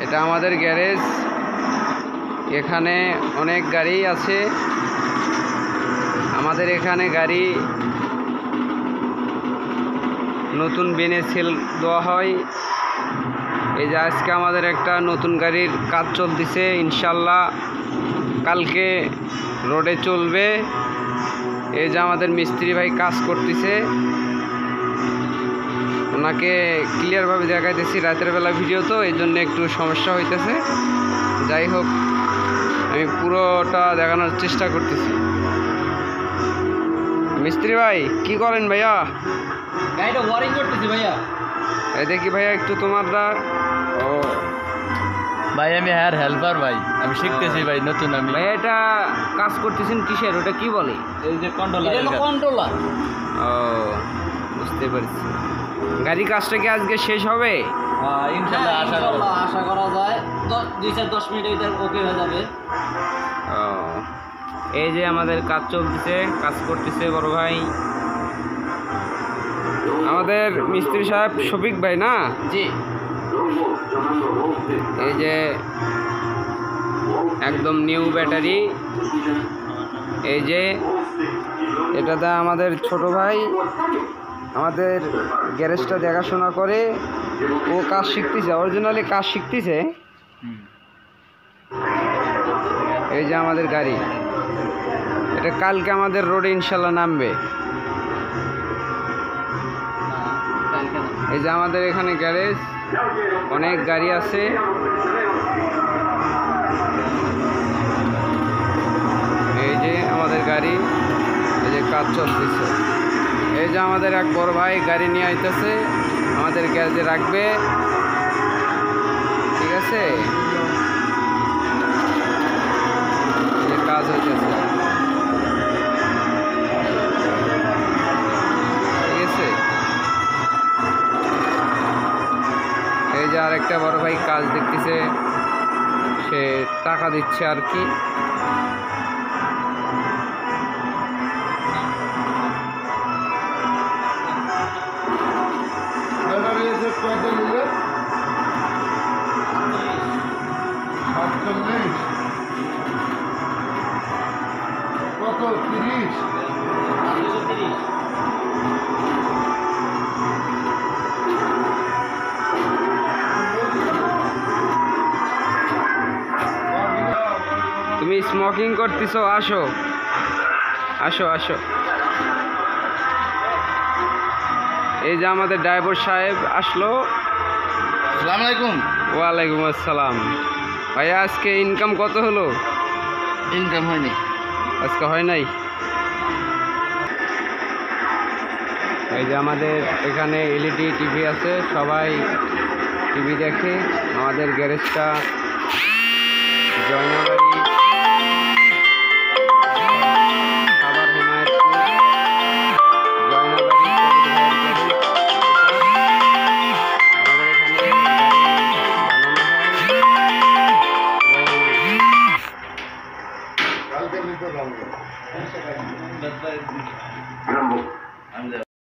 এটা আমাদের গ্যারেজ। এখানে অনেক গাড়ি আছে। আমাদের এখানে গাড়ি নতুন বেনে সেল দেওয়া হয়। এই যে আজকে আমাদের একটা নতুন গাড়ির কাজ চলতেছে, ইনশাল্লাহ কালকে রোডে চলবে। এই যে আমাদের মিস্ত্রি ভাই কাজ করতেছে, ওনাকে ক্লিয়ারভাবে দেখাইতেছি। রাতের বেলা ভিডিও তো এই জন্য একটু সমস্যা হইতেছে। যাই হোক, আমি পুরোটা দেখানোর চেষ্টা করতেছি। মিস্ত্রি ভাই কি করেন ভাইয়া? গাড়িটা ওয়ারিং করতেছি ভাইয়া। এই দেখি ভাইয়া একটু তোমারটা। ও ভাই আমি হেল্পার ভাই, আমি শিখতেছি ভাই নতুন। আমি ভাইয়া এটা কাজ করতেছেন কিসের, ওটা কি বলে? এই যে কন্ট্রোলার। ও বুঝতে পারছি। গাড়ি কাজটা কি আজকে শেষ হবে? ইনশাআল্লাহ আশা করা যায় 2-10 মিনিটে ওকে হয়ে যাবে। ও এই যে আমাদের কাজ চলতেছে, কাজ করতেছে বড় ভাই আমাদের মিস্ত্রি সাহেব শফিক ভাই না? জি। এই যে একদম নিউ ব্যাটারি। এই যে এটাতে আমাদের ছোট ভাই আমাদের গ্যারেজটা দেখাশোনা করে, ও কাজ শিখতেছে, অরিজিনালি কাজ শিখতেছে। এই যে আমাদের গাড়ি, এটা কালকে আমাদের রোডে ইনশাল্লাহ নামবে। এই যে আমাদের এখানে গ্যারেজ, অনেক গাড়ি আছে। এই যে আমাদের গাড়ি, এই যে কাজ চলতেছে। এই যে আমাদের এক বড় ভাই গাড়ি নিয়ে আইতেছে, আমাদের গ্যারেজে রাখবে, ঠিক আছে? এই যে কাজ হইতেছে, ঠিক আছে? এই যে আরেকটা বড় ভাই কাজ দেখতেছে, সে টাকা দিচ্ছে আর কি। কত 30? তুমি স্মোকিং করতেছো? আসো আসো আসো। এই যে আমাদের ড্রাইভার সাহেব আসলো। আসসালামু আলাইকুম। ওয়ালাইকুম আসসালাম। ভাইয়া আজকে ইনকাম কত হলো? ইনকাম হয়নি আজকে হয় নাই। এই যে আমাদের এখানে এলইডি টিভি আছে, সবাই টিভি দেখে। আমাদের গ্যারেজটা জয়নাবাড়ি